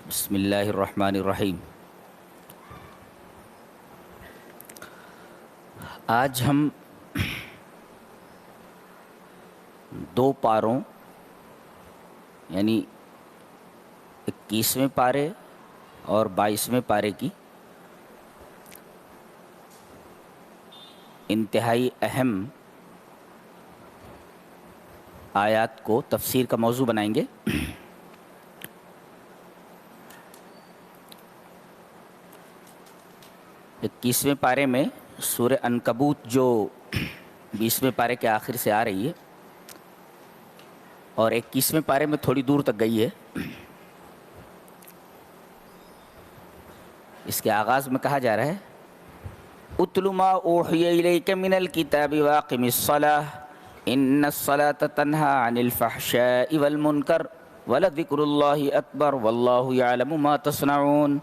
بسم اللہ الرحمن الرحیم۔ آج ہم دو پاروں یعنی 21ویں پارے اور 22ویں پارے کی انتہائی اہم آیات کو تفسیر کا موضوع بنائیں گے۔ 21ویں پارے میں سورہ عنکبوت جو 20ویں پارے کے آخر سے آ رہی ہے اور 21ویں پارے میں تھوڑی دور تک گئی ہے، اس کے آغاز میں کہا جا رہا ہے اتل ما اوحی الیک من الکتاب واقم الصلاۃ ان الصلاۃ تنہی عن الفحشاء والمنکر ولذکر اللہ اکبر واللہ یعلم ما تصنعون۔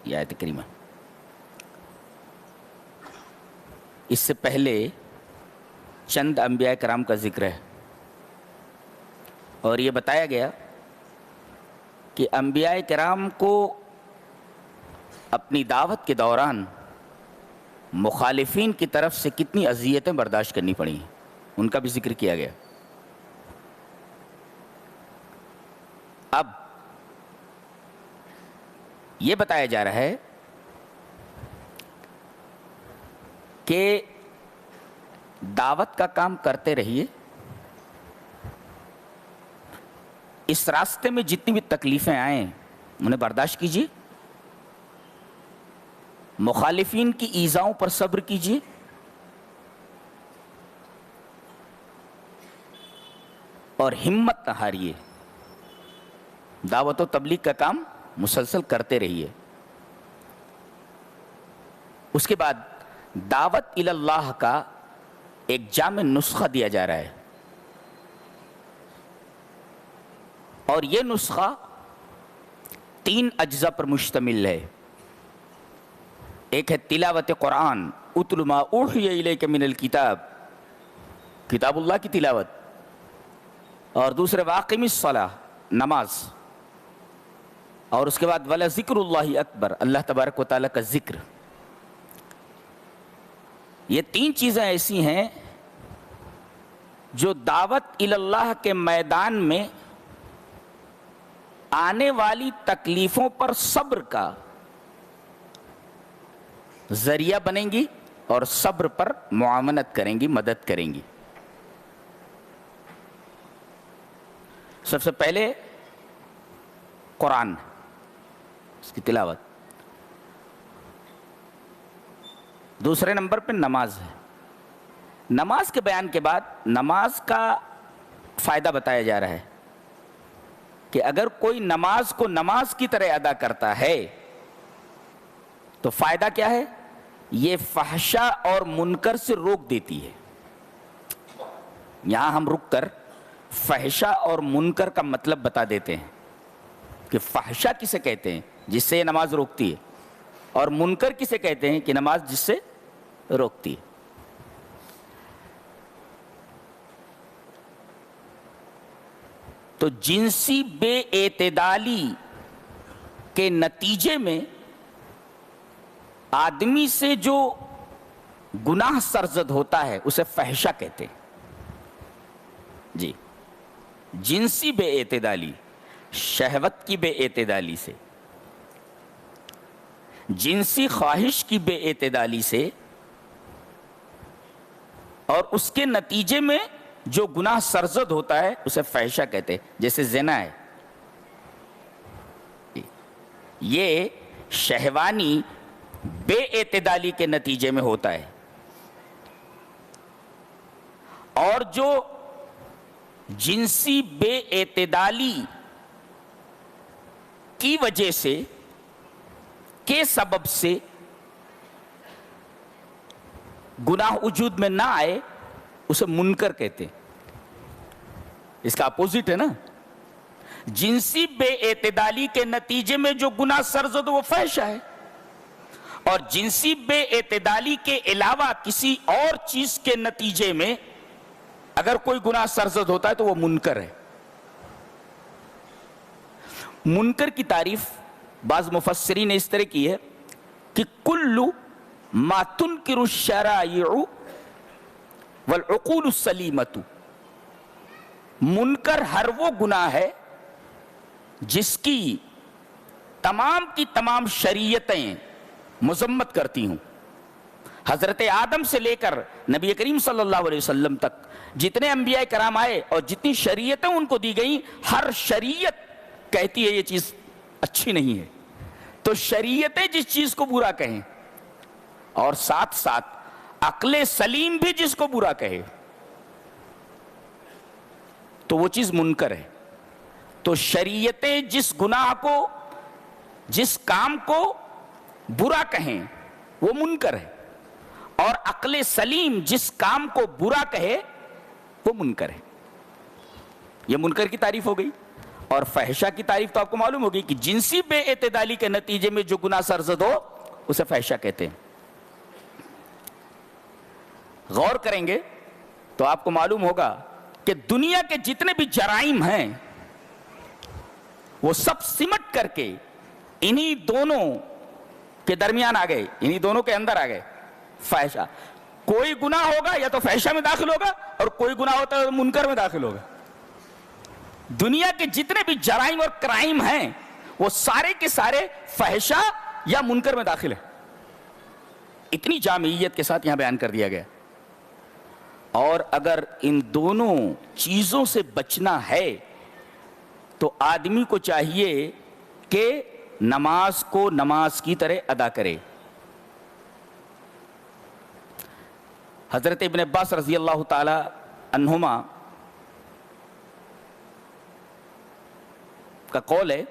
یہ آیت کریمہ اس سے پہلے چند انبیاء کرام کا ذکر ہے اور یہ بتایا گیا کہ انبیاء کرام کو اپنی دعوت کے دوران مخالفین کی طرف سے کتنی اذیتیں برداشت کرنی پڑیں، ان کا بھی ذکر کیا گیا۔ اب یہ بتایا جا رہا ہے کہ دعوت کا کام کرتے رہیے، اس راستے میں جتنی بھی تکلیفیں آئیں انہیں برداشت کیجیے، مخالفین کی ایذاؤں پر صبر کیجیے، اور ہمت نہ ہاریے، دعوت و تبلیغ کا کام مسلسل کرتے رہیے۔ اس کے بعد دعوت الی اللہ کا ایک جامع نسخہ دیا جا رہا ہے، اور یہ نسخہ 3 اجزاء پر مشتمل ہے۔ ایک ہے تلاوت قرآن، اتل ما اوحی الیک من الکتاب، کتاب اللہ کی تلاوت، اور دوسرے واقم الصلاۃ، نماز، اور اس کے بعد ولذکر اللہ اکبر، اللہ تبارک و تعالیٰ کا ذکر۔ یہ 3 چیزیں ایسی ہیں جو دعوت الی اللہ کے میدان میں آنے والی تکلیفوں پر صبر کا ذریعہ بنیں گی اور صبر پر معاونت کریں گی، مدد کریں گی۔ سب سے پہلے قرآن، اس کی تلاوت، دوسرے نمبر پہ نماز ہے۔ نماز کے بیان کے بعد نماز کا فائدہ بتایا جا رہا ہے کہ اگر کوئی نماز کو نماز کی طرح ادا کرتا ہے تو فائدہ کیا ہے؟ یہ فحشا اور منکر سے روک دیتی ہے۔ یہاں ہم رک کر فحشا اور منکر کا مطلب بتا دیتے ہیں کہ فحشا کسے کہتے ہیں جس سے یہ نماز روکتی ہے، اور منکر کسے کہتے ہیں کہ نماز جس سے روکتی ہے۔ تو جنسی بے اعتدالی کے نتیجے میں آدمی سے جو گناہ سرزد ہوتا ہے اسے فحشہ کہتے ہیں۔ جی، جنسی بے اعتدالی، شہوت کی بے اعتدالی سے، جنسی خواہش کی بے اعتدالی سے، اور اس کے نتیجے میں جو گناہ سرزد ہوتا ہے اسے فحشہ کہتے ہیں، جیسے زنا ہے۔ یہ شہوانی بے اعتدالی کے نتیجے میں ہوتا ہے، اور جو جنسی بے اعتدالی کی وجہ سے، کے سبب سے گناہ وجود میں نہ آئے اسے منکر کہتے ہیں۔ اس کا اپوزٹ ہے نا، جنسی بے اعتدالی کے نتیجے میں جو گناہ سرزد وہ فحشہ ہے، اور جنسی بے اعتدالی کے علاوہ کسی اور چیز کے نتیجے میں اگر کوئی گناہ سرزد ہوتا ہے تو وہ منکر ہے۔ منکر کی تعریف بعض مفسرین نے اس طرح کی ہے کہ کل ما تنکر الشرائع والعقول السلیمۃ، منکر ہر وہ گناہ ہے جس کی تمام شریعتیں مذمت کرتی ہوں. حضرت آدم سے لے کر نبی کریم صلی اللہ علیہ وسلم تک جتنے انبیاء کرام آئے اور جتنی شریعتیں ان کو دی گئیں، ہر شریعت کہتی ہے یہ چیز اچھی نہیں ہے. تو شریعتیں جس چیز کو برا کہیں اور ساتھ ساتھ عقل سلیم بھی جس کو برا کہے تو وہ چیز منکر ہے. تو شریعتیں جس گناہ کو، جس کام کو برا کہیں وہ منکر ہے، اور عقل سلیم جس کام کو برا کہے وہ منکر ہے. یہ منکر کی تعریف ہو گئی. اور فحشہ کی تعریف تو آپ کو معلوم ہوگی کہ جنسی بے اعتدالی کے نتیجے میں جو گناہ سرزد ہو اسے فحشہ کہتے ہیں. غور کریں گے تو آپ کو معلوم ہوگا کہ دنیا کے جتنے بھی جرائم ہیں وہ سب سمٹ کر کے انہی دونوں کے درمیان آ گئے، انہی دونوں کے اندر آ گئے. فحشہ، کوئی گناہ ہوگا یا تو فحشہ میں داخل ہوگا اور کوئی گناہ ہوتا ہے منکر میں داخل ہوگا. دنیا کے جتنے بھی جرائم اور کرائم ہیں وہ سارے کے سارے فحشہ یا منکر میں داخل ہیں. اتنی جامعیت کے ساتھ یہاں بیان کر دیا گیا. اور اگر ان دونوں چیزوں سے بچنا ہے تو آدمی کو چاہیے کہ نماز کو نماز کی طرح ادا کرے. حضرت ابن عباس رضی اللہ تعالی عنہما کا قول ہے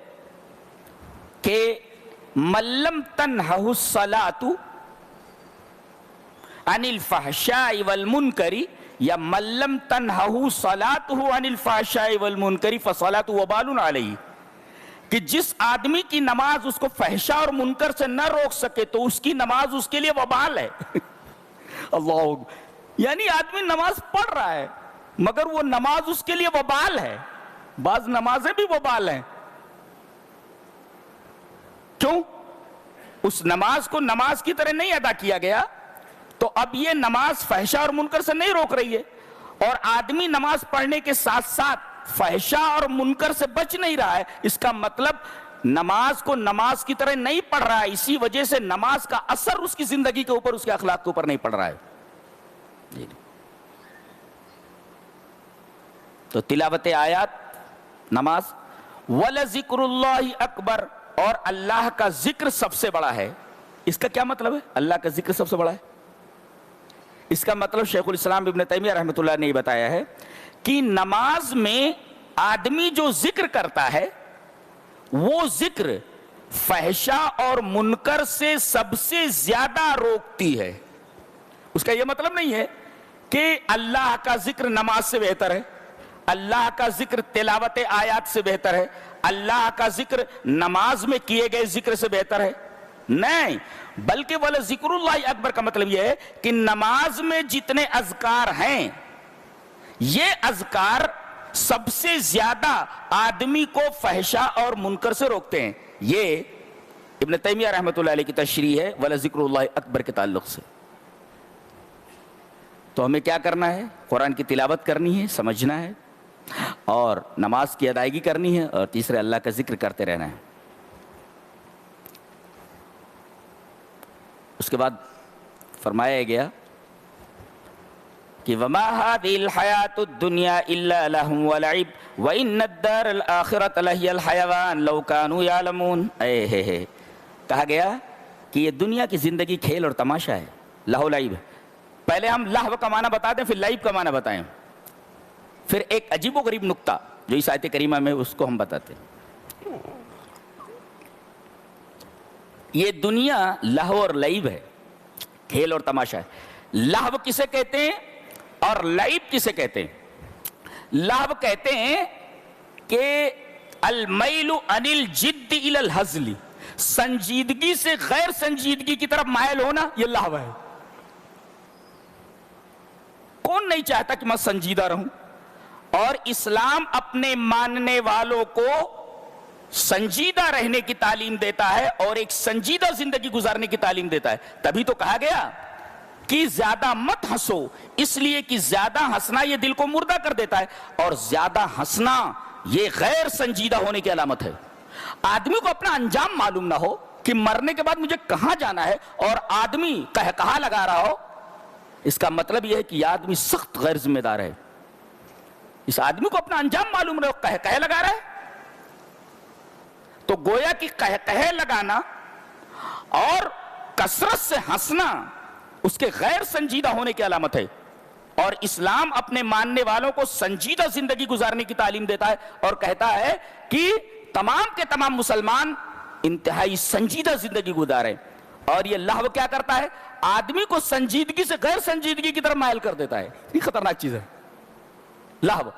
کہ من لم تنہہ الصلاۃ عن الفحشاء والمنکر یا من لم تنہہ صلاتہ عن الفحشاء والمنکر فصلاۃ وبال علیہ، کہ جس آدمی کی نماز اس کو فحشاء اور منکر سے نہ روک سکے تو اس کی نماز اس کے لیے وبال ہے. اللہ، یعنی آدمی نماز پڑھ رہا ہے مگر وہ نماز اس کے لیے وبال ہے. بعض نمازیں بھی وبال ہیں. کیوں؟ اس نماز کو نماز کی طرح نہیں ادا کیا گیا تو اب یہ نماز فحشاء اور منکر سے نہیں روک رہی ہے، اور آدمی نماز پڑھنے کے ساتھ ساتھ فحشاء اور منکر سے بچ نہیں رہا ہے. اس کا مطلب نماز کو نماز کی طرح نہیں پڑھ رہا ہے، اسی وجہ سے نماز کا اثر اس کی زندگی کے اوپر، اس کے اخلاق کے اوپر نہیں پڑ رہا ہے. تو تلاوت آیات، نماز، وَلَذِكْرُ اللَّهِ اکبر، اور اللہ کا ذکر سب سے بڑا ہے. اس کا کیا مطلب ہے؟ اللہ کا ذکر سب سے بڑا ہے. اس کا مطلب شیخ الاسلام ابن تیمیہ رحمۃ اللہ نے یہ بتایا ہے کہ نماز میں آدمی جو ذکر کرتا ہے وہ ذکر فحشاء اور منکر سے سب سے زیادہ روکتی ہے. اس کا یہ مطلب نہیں ہے کہ اللہ کا ذکر نماز سے بہتر ہے، اللہ کا ذکر تلاوت آیات سے بہتر ہے، اللہ کا ذکر نماز میں کیے گئے ذکر سے بہتر ہے. نہیں، بلکہ وَلَذِكْرُ اللَّهِ اکبر کا مطلب یہ ہے کہ نماز میں جتنے اذکار ہیں یہ اذکار سب سے زیادہ آدمی کو فحشاء اور منکر سے روکتے ہیں. یہ ابن تیمیہ رحمۃ اللہ علیہ کی تشریح ہے وَلَذِكْرُ اللَّهِ اکبر کے تعلق سے. تو ہمیں کیا کرنا ہے؟ قرآن کی تلاوت کرنی ہے، سمجھنا ہے، اور نماز کی ادائیگی کرنی ہے، اور تیسرے اللہ کا ذکر کرتے رہنا ہے. اس کے بعد فرمایا گیا کہ وَمَا هَذِهِ الْحَيَاةُ الدُّنْيَا إِلَّا لَهْوٌ وَلَعِبٌ وَإِنَّ الدَّارَ الْآخِرَةَ لَهِيَ الْحَيَوَانُ لَوْ كَانُوا يَعْلَمُونَ. کہا گیا کہ یہ دنیا کی زندگی کھیل اور تماشا ہے، لہو لعب. پہلے ہم لہو کا معنی بتا دیں، پھر لعب کا معنی بتائیں، پھر ایک عجیب و غریب نکتہ جو اس آیت کریمہ میں اس کو ہم بتاتے ہیں. یہ دنیا لہو اور لعب ہے، کھیل اور تماشا ہے. لہو کسے کہتے ہیں اور لعب کسے کہتے ہیں؟ لہو کہتے ہیں کہ المیل عن الجد الی الہزل، سنجیدگی سے غیر سنجیدگی کی طرف مائل ہونا، یہ لہو ہے. کون نہیں چاہتا کہ میں سنجیدہ رہوں؟ اور اسلام اپنے ماننے والوں کو سنجیدہ رہنے کی تعلیم دیتا ہے اور ایک سنجیدہ زندگی گزارنے کی تعلیم دیتا ہے. تبھی تو کہا گیا کہ زیادہ مت ہنسو، اس لیے کہ زیادہ ہنسنا یہ دل کو مردہ کر دیتا ہے، اور زیادہ ہنسنا یہ غیر سنجیدہ ہونے کی علامت ہے. آدمی کو اپنا انجام معلوم نہ ہو کہ مرنے کے بعد مجھے کہاں جانا ہے، اور آدمی کہا لگا رہا ہو، اس کا مطلب یہ ہے کہ یہ آدمی سخت غیر ذمہ دار ہے. اس آدمی کو اپنا انجام معلوم نہ ہو، کہہ لگا رہا ہے. تو گویا کہ کہہ لگانا اور کثرت سے ہنسنا اس کے غیر سنجیدہ ہونے کی علامت ہے. اور اسلام اپنے ماننے والوں کو سنجیدہ زندگی گزارنے کی تعلیم دیتا ہے اور کہتا ہے کہ تمام کے تمام مسلمان انتہائی سنجیدہ زندگی گزاریں. اور یہ لہو کیا کرتا ہے؟ آدمی کو سنجیدگی سے غیر سنجیدگی کی طرف مائل کر دیتا ہے. یہ خطرناک چیز ہے لہو.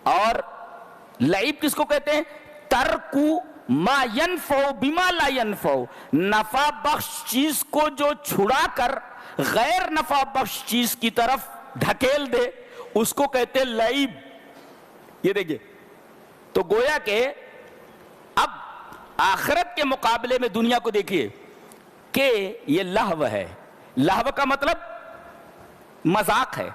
اور لعب کس کو کہتے ہیں؟ ترکو ما ینفع بما لا ینفع، نفع بخش چیز کو جو چھڑا کر غیر نفع بخش چیز کی طرف ڈھکیل دے، اس کو کہتے ہیں لعب. یہ دیکھیے، تو گویا کہ اب آخرت کے مقابلے میں دنیا کو دیکھیے کہ یہ لہو ہے. لہو کا مطلب مذاق ہے.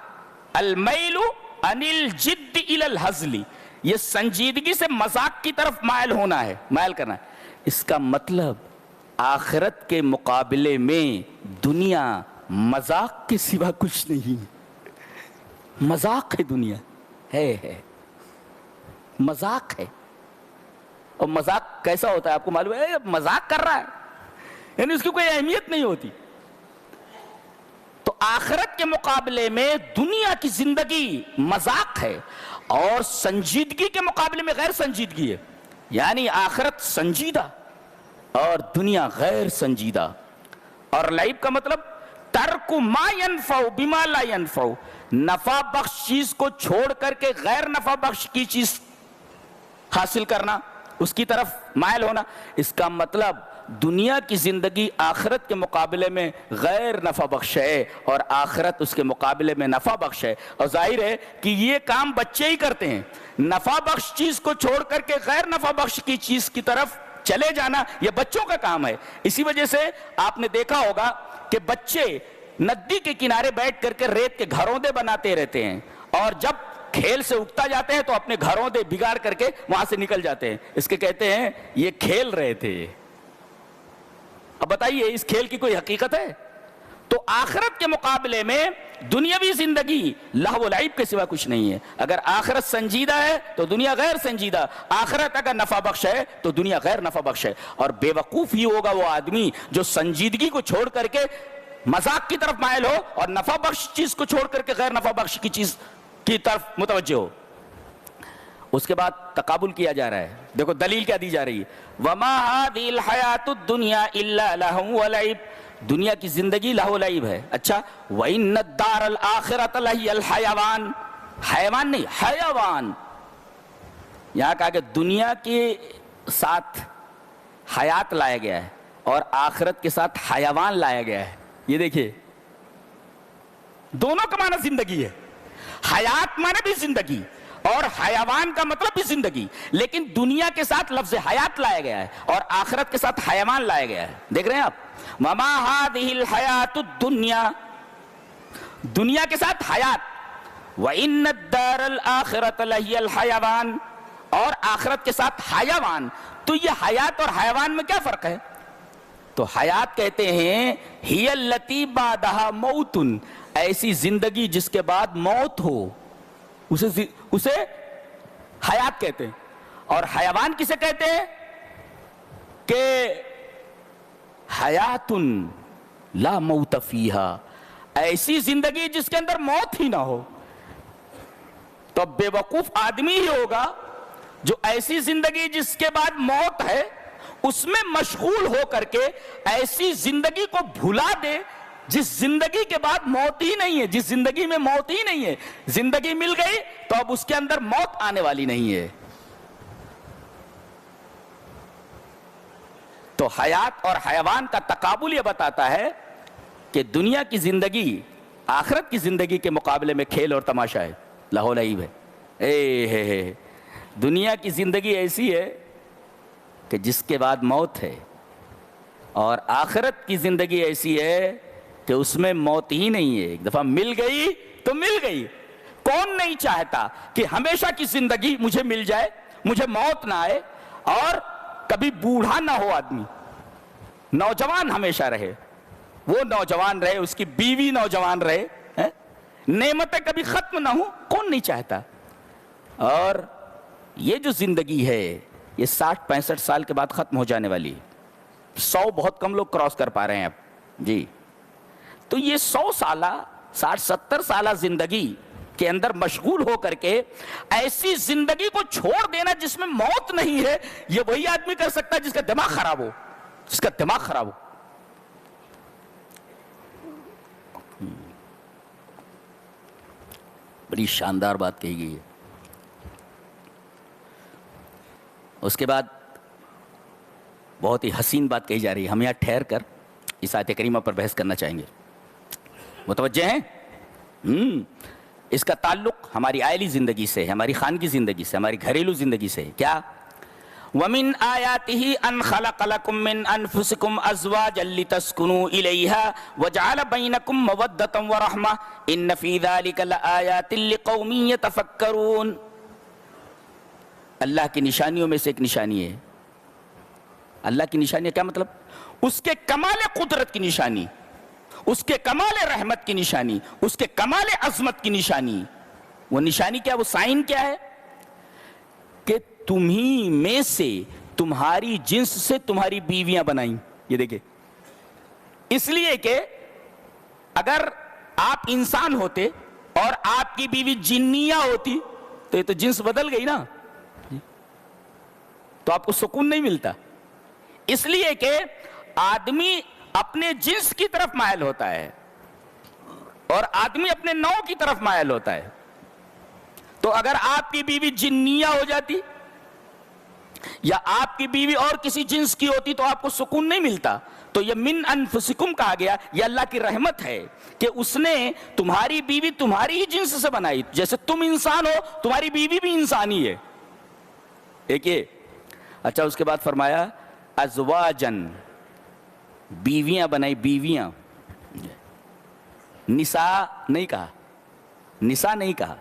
المیل عن الجد الی الہزل، یہ سنجیدگی سے مذاق کی طرف مائل ہونا ہے، مائل کرنا ہے. اس کا مطلب آخرت کے مقابلے میں دنیا مذاق کے سوا کچھ نہیں. مذاق ہے دنیا، ہے مذاق ہے. اور مذاق کیسا ہوتا ہے آپ کو معلوم ہے؟ مذاق کر رہا ہے، یعنی اس کی کوئی اہمیت نہیں ہوتی. تو آخرت کے مقابلے میں دنیا کی زندگی مذاق ہے، اور سنجیدگی کے مقابلے میں غیر سنجیدگی ہے. یعنی آخرت سنجیدہ اور دنیا غیر سنجیدہ. اور لعب کا مطلب ترک ما ینفع بما لا ینفع، نفع بخش چیز کو چھوڑ کر کے غیر نفع بخش کی چیز حاصل کرنا، اس کی طرف مائل ہونا. اس کا مطلب دنیا کی زندگی آخرت کے مقابلے میں غیر نفع بخش ہے اور آخرت اس کے مقابلے میں نفع بخش ہے. اور ظاہر ہے کہ یہ کام بچے ہی کرتے ہیں، نفع بخش چیز کو چھوڑ کر کے غیر نفع بخش کی چیز کی طرف چلے جانا یہ بچوں کا کام ہے. اسی وجہ سے آپ نے دیکھا ہوگا کہ بچے ندی کے کنارے بیٹھ کر کے ریت کے گھروندے بناتے رہتے ہیں، اور جب کھیل سے اٹھتا جاتے ہیں تو اپنے گھروندے بگاڑ کر کے وہاں سے نکل جاتے ہیں. اس کے کہتے ہیں یہ کھیل رہے تھے. اب بتائیے اس کھیل کی کوئی حقیقت ہے؟ تو آخرت کے مقابلے میں دنیاوی زندگی لہو و لعب کے سوا کچھ نہیں ہے. اگر آخرت سنجیدہ ہے تو دنیا غیر سنجیدہ، آخرت اگر نفع بخش ہے تو دنیا غیر نفع بخش ہے. اور بے وقوف ہی ہوگا وہ آدمی جو سنجیدگی کو چھوڑ کر کے مذاق کی طرف مائل ہو اور نفع بخش چیز کو چھوڑ کر کے غیر نفع بخش کی چیز کی طرف متوجہ ہو. اس کے بعد تقابل کیا جا رہا ہے. دیکھو دلیل کیا دی جا رہی ہے، وَمَا هَذِهِ الْحَيَاةُ الدُّنْيَا إِلَّا لَهْوٌ وَلَعِبٌ، دنیا کی زندگی لہو و لعب ہے. اچھا وَإِنَّ الدَّارَ الْآخِرَةَ لَهِيَ الْحَيَوَانُ، حیوان نہیں حیوان. یہاں کہا کہ دنیا کے ساتھ حیات لایا گیا ہے اور آخرت کے ساتھ حیوان لایا گیا ہے. یہ دیکھیے دونوں کا معنی زندگی ہے. حیات معنی بھی زندگی اور حیوان کا مطلب بھی زندگی، لیکن دنیا کے ساتھ لفظ حیات لایا گیا ہے اور آخرت کے ساتھ حیوان لایا گیا ہے. دیکھ رہے ہیں آپ، وَمَا هَذِهِ الْحَيَاةُ الدُّنْيَا، دنیا کے ساتھ حیات، وَإِنَّ الدَّارَ الْآخِرَةَ لَهِيَ الْحَيَوَانُ، اور آخرت کے ساتھ حیوان. تو یہ حیات اور حیوان میں کیا فرق ہے؟ تو حیات کہتے ہیں ہی التی بعدہا موت، ایسی زندگی جس کے بعد موت ہو، اسے حیات کہتے ہیں. اور حیوان کسے کہتے ہیں؟ کہ حیات لا موت فیہا، ایسی زندگی جس کے اندر موت ہی نہ ہو. تو بے وقوف آدمی ہی ہوگا جو ایسی زندگی جس کے بعد موت ہے اس میں مشغول ہو کر کے ایسی زندگی کو بھلا دے جس زندگی کے بعد موت ہی نہیں ہے، جس زندگی میں موت ہی نہیں ہے. زندگی مل گئی تو اب اس کے اندر موت آنے والی نہیں ہے. تو حیات اور حیوان کا تقابل یہ بتاتا ہے کہ دنیا کی زندگی آخرت کی زندگی کے مقابلے میں کھیل اور تماشا ہے، لہو لعب ہے. دنیا کی زندگی ایسی ہے کہ جس کے بعد موت ہے، اور آخرت کی زندگی ایسی ہے کہ اس میں موت ہی نہیں ہے، ایک دفعہ مل گئی تو مل گئی۔ کون نہیں چاہتا کہ ہمیشہ کی زندگی مجھے مل جائے، مجھے موت نہ آئے، اور کبھی بوڑھا نہ ہو آدمی، نوجوان ہمیشہ رہے، وہ نوجوان رہے، اس کی بیوی نوجوان رہے، نعمتیں کبھی ختم نہ ہوں، کون نہیں چاہتا؟ اور یہ جو زندگی ہے یہ 60-65 سال کے بعد ختم ہو جانے والی ہے۔ 100 بہت کم لوگ کراس کر پا رہے ہیں اب جی۔ تو یہ 100 سالہ 60-70 سالہ زندگی کے اندر مشغول ہو کر کے ایسی زندگی کو چھوڑ دینا جس میں موت نہیں ہے، یہ وہی آدمی کر سکتا ہے جس کا دماغ خراب ہو، جس کا دماغ خراب ہو۔ بڑی شاندار بات کہی گئی ہے۔ اس کے بعد بہت ہی حسین بات کہی جا رہی ہے، ہم یہاں ٹھہر کر اس آیت کریمہ پر بحث کرنا چاہیں گے، متوجہ ہیں؟ اس کا تعلق ہماری عائلی زندگی سے ہے، ہماری خانگی زندگی سے، ہماری گھریلو زندگی سے ہے۔ کیا؟ وَمِنْ آيَاتِهِ أَنْ خَلَقَ لَكُم مِّنْ أَنفُسِكُمْ أَزْوَاجًا لِتَسْكُنُوا إِلَيْهَا وَجَعَلَ بَيْنَكُم مَّوَدَّةً وَرَحْمَةً إِنَّ فِي ذَلِكَ لَآيَاتٍ لِقَوْمٍ يَتَفَكَّرُونَ۔ اللہ کی نشانیوں میں سے ایک نشانی ہے۔ اللہ کی نشانی کیا مطلب؟ اس کے کمال قدرت کی نشانی، اس کے کمال رحمت کی نشانی، اس کے کمال عظمت کی نشانی۔ وہ نشانی کیا؟ وہ سائن کیا ہے؟ کہ تمہیں میں سے، تمہاری جنس سے تمہاری بیویاں بنائیں۔ یہ دیکھیں، اس لیے کہ اگر آپ انسان ہوتے اور آپ کی بیوی جنیہ ہوتی تو یہ تو جنس بدل گئی نا، تو آپ کو سکون نہیں ملتا۔ اس لیے کہ آدمی اپنے جنس کی طرف مائل ہوتا ہے اور آدمی اپنے نوع کی طرف مائل ہوتا ہے۔ تو اگر آپ کی بیوی جنیہ ہو جاتی یا آپ کی بیوی اور کسی جنس کی ہوتی تو آپ کو سکون نہیں ملتا۔ تو یہ من انفسکم کہا گیا، یہ اللہ کی رحمت ہے کہ اس نے تمہاری بیوی تمہاری ہی جنس سے بنائی۔ جیسے تم انسان ہو، تمہاری بیوی بھی انسانی ہے۔ ایک یہ اچھا، اس کے بعد فرمایا ازواجن، بیویاں بنائی، بیویاں، نساء نہیں کہا، نساء نہیں کہا،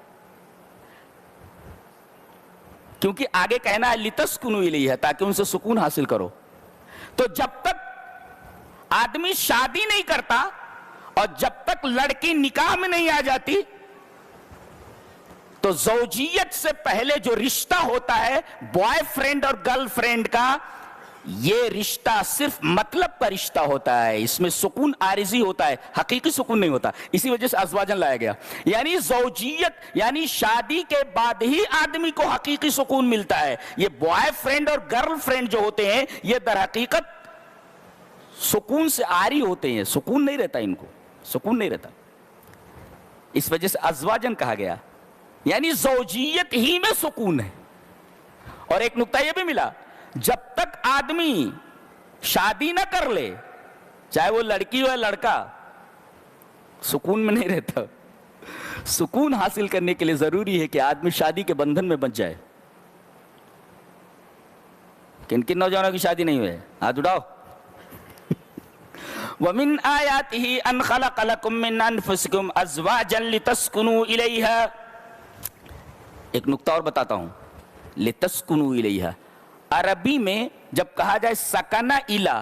کیونکہ آگے کہنا ہے لتسکنوا الیہا، تاکہ ان سے سکون حاصل کرو۔ تو جب تک آدمی شادی نہیں کرتا اور جب تک لڑکی نکاح میں نہیں آ جاتی تو زوجیت سے پہلے جو رشتہ ہوتا ہے بوائے فرینڈ اور گرل فرینڈ کا، یہ رشتہ صرف مطلب کا رشتہ ہوتا ہے، اس میں سکون عارضی ہوتا ہے، حقیقی سکون نہیں ہوتا۔ اسی وجہ سے ازواجن لایا گیا، یعنی زوجیت یعنی شادی کے بعد ہی آدمی کو حقیقی سکون ملتا ہے۔ یہ بوائے فرینڈ اور گرل فرینڈ جو ہوتے ہیں یہ در حقیقت سکون سے عاری ہوتے ہیں، سکون نہیں رہتا، ان کو سکون نہیں رہتا، اس وجہ سے ازواجن کہا گیا، یعنی زوجیت ہی میں سکون ہے۔ اور ایک نقطہ یہ بھی ملا، جب تک آدمی شادی نہ کر لے، چاہے وہ لڑکی ہو یا لڑکا، سکون میں نہیں رہتا۔ سکون حاصل کرنے کے لیے ضروری ہے کہ آدمی شادی کے بندھن میں بچ جائے۔ کن کن نوجوانوں کی شادی نہیں ہوئی ہے؟ ہاتھ اٹھاؤ۔ وَمِنْ آيَاتِهِ أَنْ خَلَقَ لَكُم مِّنْ أَنفُسِكُمْ أَزْوَاجًا لِتَسْكُنُوا إِلَيْهَا۔ ایک نقطہ اور بتاتا ہوں، لِتَسْكُنُوا إِلَيْهَا، عربی میں جب کہا جائے سکن الا،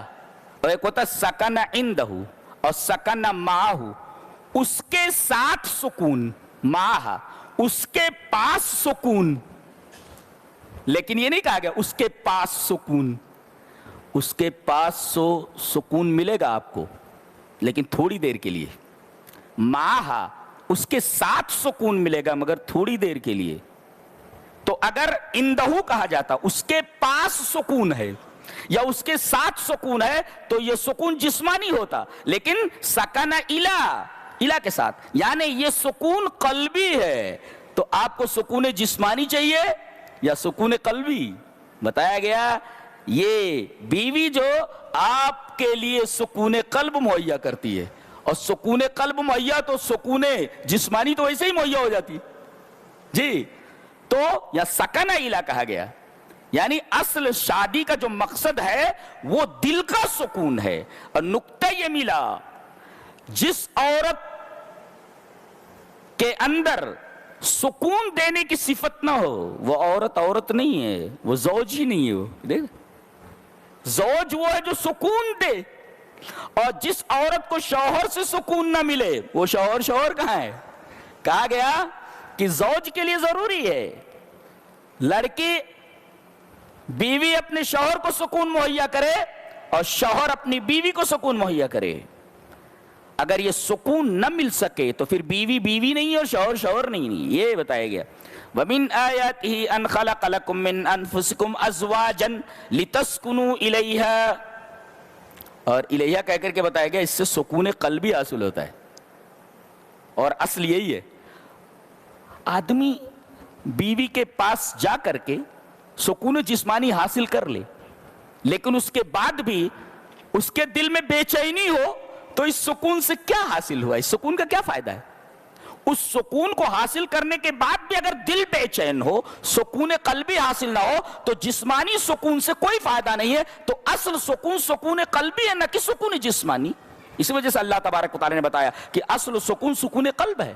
اور ایک ہوتا سکن عندہ اور سکن معہ، اس کے ساتھ سکون، معہ اس کے پاس سکون، لیکن یہ نہیں کہا گیا اس کے پاس سکون۔ اس کے پاس سکون ملے گا آپ کو، لیکن تھوڑی دیر کے لیے۔ معہ اس کے ساتھ سکون ملے گا مگر تھوڑی دیر کے لیے۔ تو اگر اندہو کہا جاتا اس کے پاس سکون ہے یا اس کے ساتھ سکون ہے تو یہ سکون جسمانی ہوتا، لیکن سکن الا کے ساتھ، یعنی یہ سکون قلبی ہے۔ تو آپ کو سکون جسمانی چاہیے یا سکون قلبی؟ بتایا گیا یہ بیوی جو آپ کے لیے سکون قلب مہیا کرتی ہے، اور سکون قلب مہیا تو سکون جسمانی تو ویسے ہی مہیا ہو جاتی جی۔ تو یا سکن الا کہا گیا، یعنی اصل شادی کا جو مقصد ہے وہ دل کا سکون ہے. اور نقطہ یہ ملا، جس عورت کے اندر سکون دینے کی صفت نہ ہو وہ عورت نہیں ہے، وہ زوج ہی نہیں ہے. وہ دیکھ، زوج وہ ہے جو سکون دے. اور جس عورت کو شوہر سے سکون نہ ملے وہ شوہر کہاں ہے؟ کہا گیا کہ زوج کے لیے ضروری ہے لڑکی بیوی اپنے شوہر کو سکون مہیا کرے اور شوہر اپنی بیوی کو سکون مہیا کرے. اگر یہ سکون نہ مل سکے تو پھر بیوی بیوی نہیں اور شوہر نہیں. یہ بتایا گیا وَمِنْ آيَاتِهِ أَنْ خَلَقَ لَكُم مِّنْ أَنفُسِكُمْ أَزْوَاجًا لِتَسْكُنُوا إِلَيْهَا. اور الیہا کہہ کر کے بتایا گیا اس سے سکون قلبی حاصل ہوتا ہے. اور اصل یہی ہے، آدمی بیوی کے پاس جا کر کے سکون جسمانی حاصل کر لے، لیکن اس کے بعد بھی اس کے دل میں بے چینی ہو تو اس سکون سے کیا حاصل ہوا؟ اس سکون کا کیا فائدہ ہے؟ اس سکون کو حاصل کرنے کے بعد بھی اگر دل بے چین ہو، سکون قلبی حاصل نہ ہو تو جسمانی سکون سے کوئی فائدہ نہیں ہے. تو اصل سکون قلبی ہے نہ کہ سکون جسمانی. اس وجہ سے اللہ تبارک و تعالی نے بتایا کہ اصل سکون قلب ہے.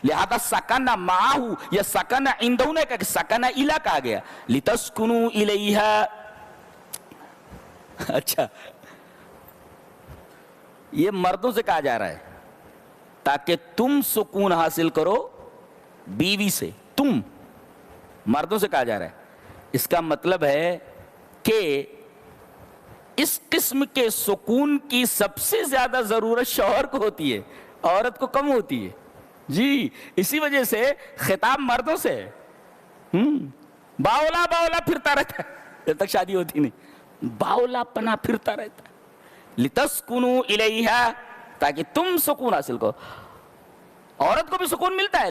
لہذا سکن معاہو یا سکن عندہو نے کہا کہ سکن الا کہا گیا لتسکنوا الیہا. اچھا، یہ مردوں سے کہا جا رہا ہے تاکہ تم سکون حاصل کرو بیوی سے. تم مردوں سے کہا جا رہا ہے. اس کا مطلب ہے کہ اس قسم کے سکون کی سب سے زیادہ ضرورت شوہر کو ہوتی ہے، عورت کو کم ہوتی ہے. جی اسی وجہ سے خطاب مردوں سے باولا پھرتا رہتا ہے جب تک شادی ہوتی نہیں. باولا پنا پھرتا رہتا ہے. لتسکنوا الیہا، تاکہ تم سکون حاصل کرو. عورت کو بھی سکون ملتا ہے